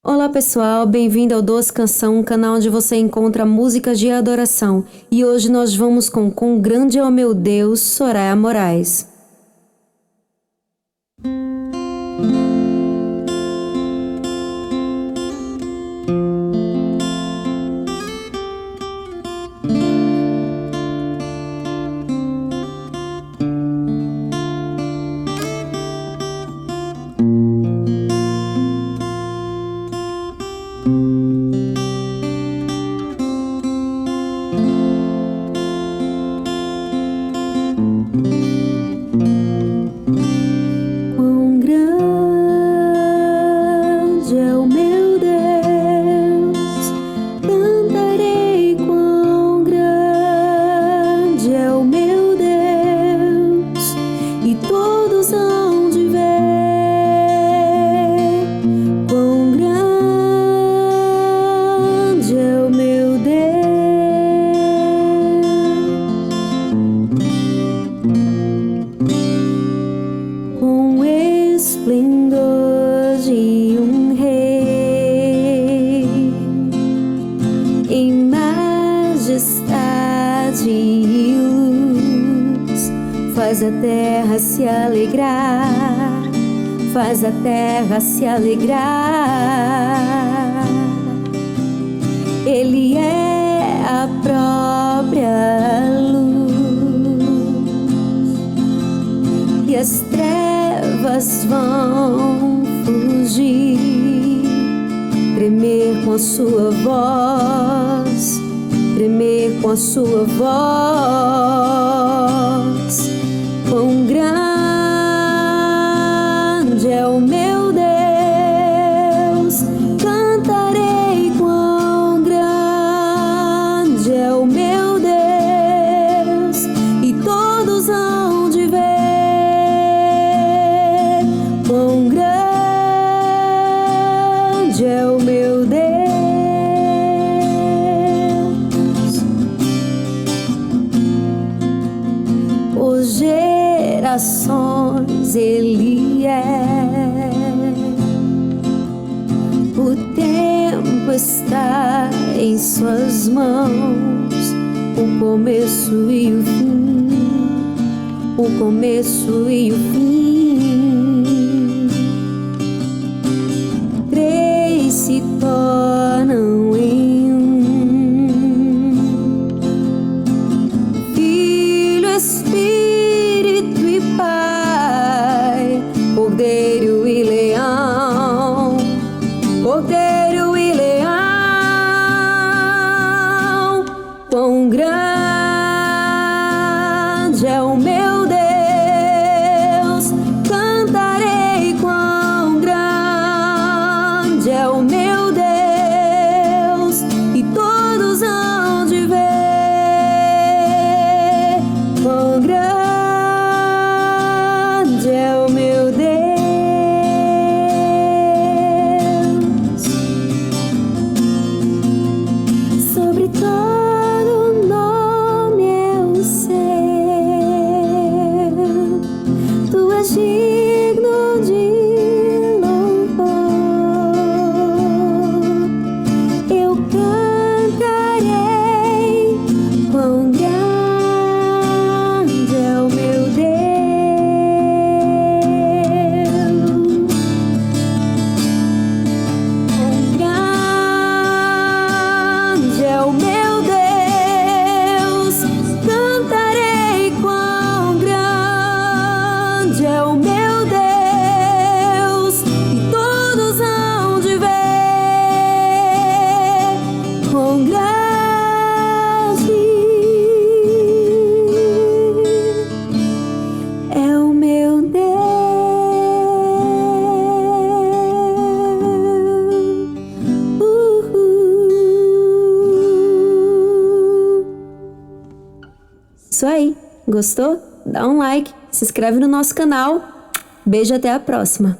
Olá pessoal, bem-vindo ao Doce Canção, um canal onde você encontra músicas de adoração. E hoje nós vamos com Quão Grande é o Meu Deus, Soraya Moraes. Quão grande é o meu Deus, cantarei quão grande é o meu Deus, e todos hão de ver quão grande é o meu Deus. Com esplendor de um rei, em majestade e luz, faz a terra se alegrar, faz a terra se alegrar. Ele é a própria luz, e as trevas vão fugir, tremer com a sua voz, tremer com a sua voz. Quão grande é o meu Deus, cantarei quão grande é o meu Deus, e todos hão de ver quão grande é o meu Deus. Por gerações Ele é, o tempo está em suas mãos, o começo e o fim, o começo e o fim. Três se tornam em um: Filho, Espírito e Pai, Cordeiro e Leão, Cordeiro e Leão. Quão grande é o meu Deus, cantarei quão grande é o meu Deus, e todos hão de ver quão grande é o meu Deus. Sobre todo nome eu sei, Tu és digno de louvor. Eu cantarei quão grande é o meu Deus, quão grande é o meu Deus, cantarei quão grande é o meu Deus, e todos hão de ver quão grande é o meu Deus. Isso aí, gostou? Dá um like, se inscreve no nosso canal. Beijo, até a próxima.